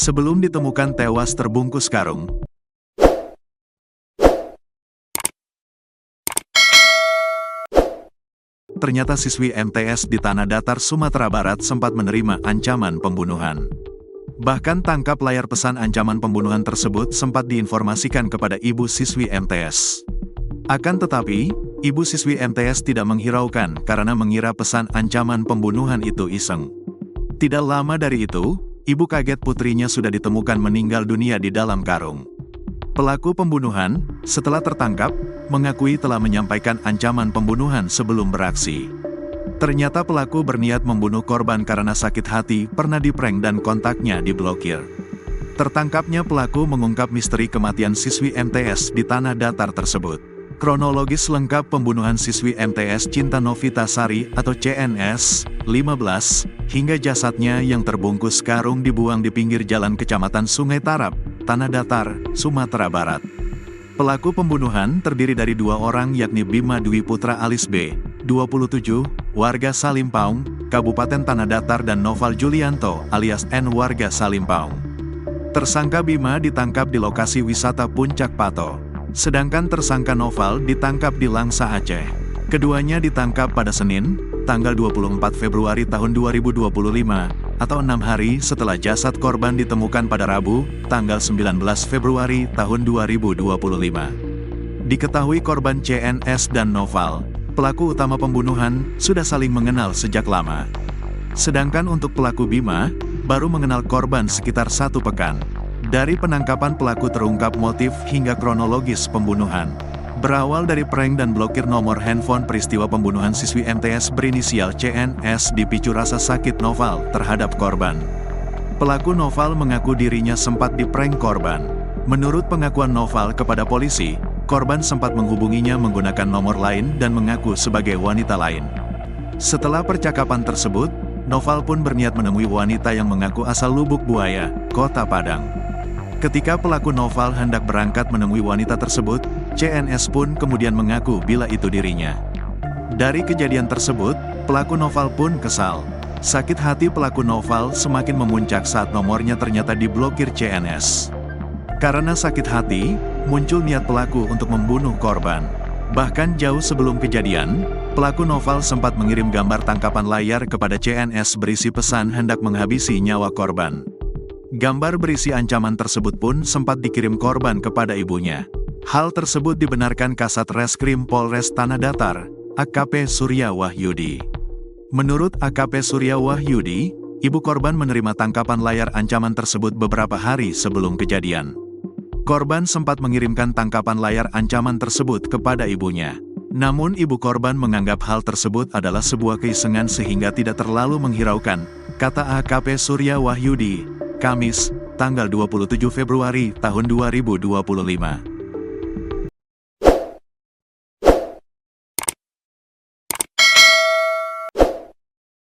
Sebelum ditemukan tewas terbungkus karung, ternyata siswi MTS di Tanah Datar, Sumatera Barat sempat menerima ancaman pembunuhan. Bahkan tangkap layar pesan ancaman pembunuhan tersebut sempat diinformasikan kepada ibu siswi MTS. Akan tetapi, ibu siswi MTS tidak menghiraukan karena mengira pesan ancaman pembunuhan itu iseng. Tidak lama dari itu, ibu kaget putrinya sudah ditemukan meninggal dunia di dalam karung. Pelaku pembunuhan, setelah tertangkap, mengakui telah menyampaikan ancaman pembunuhan sebelum beraksi. Ternyata pelaku berniat membunuh korban karena sakit hati, pernah diprank dan kontaknya diblokir. Tertangkapnya pelaku mengungkap misteri kematian siswi MTS di Tanah Datar tersebut. Kronologis lengkap pembunuhan siswi MTS Cinta Novita Sari atau CNS, 15, hingga jasadnya yang terbungkus karung dibuang di pinggir jalan Kecamatan Sungai Tarap, Tanah Datar, Sumatera Barat. Pelaku pembunuhan terdiri dari dua orang yakni Bima Dwi Putra alias B, 27, warga Salimpaung, Kabupaten Tanah Datar dan Noval Julianto alias N warga Salimpaung. Tersangka Bima ditangkap di lokasi wisata Puncak Pato. Sedangkan tersangka Noval ditangkap di Langsa Aceh. Keduanya ditangkap pada Senin, tanggal 24 Februari tahun 2025, atau 6 hari setelah jasad korban ditemukan pada Rabu, tanggal 19 Februari tahun 2025. Diketahui korban CNS dan Noval, pelaku utama pembunuhan, sudah saling mengenal sejak lama. Sedangkan untuk pelaku Bima, baru mengenal korban sekitar 1 pekan. Dari penangkapan pelaku terungkap motif hingga kronologis pembunuhan. Berawal dari prank dan blokir nomor handphone, peristiwa pembunuhan siswi MTS berinisial CNS dipicu rasa sakit Noval terhadap korban. Pelaku Noval mengaku dirinya sempat diprank korban. Menurut pengakuan Noval kepada polisi, korban sempat menghubunginya menggunakan nomor lain dan mengaku sebagai wanita lain. Setelah percakapan tersebut, Noval pun berniat menemui wanita yang mengaku asal Lubuk Buaya, Kota Padang. Ketika pelaku Noval hendak berangkat menemui wanita tersebut, CNS pun kemudian mengaku bila itu dirinya. Dari kejadian tersebut, pelaku Noval pun kesal. Sakit hati pelaku Noval semakin memuncak saat nomornya ternyata diblokir CNS. Karena sakit hati, muncul niat pelaku untuk membunuh korban. Bahkan jauh sebelum kejadian, pelaku Noval sempat mengirim gambar tangkapan layar kepada CNS berisi pesan hendak menghabisi nyawa korban. Gambar berisi ancaman tersebut pun sempat dikirim korban kepada ibunya. Hal tersebut dibenarkan Kasat Reskrim Polres Tanah Datar, AKP Surya Wahyudi. Menurut AKP Surya Wahyudi, ibu korban menerima tangkapan layar ancaman tersebut beberapa hari sebelum kejadian. Korban sempat mengirimkan tangkapan layar ancaman tersebut kepada ibunya. Namun ibu korban menganggap hal tersebut adalah sebuah keisengan sehingga tidak terlalu menghiraukan, kata AKP Surya Wahyudi. Kamis, tanggal 27 Februari tahun 2025.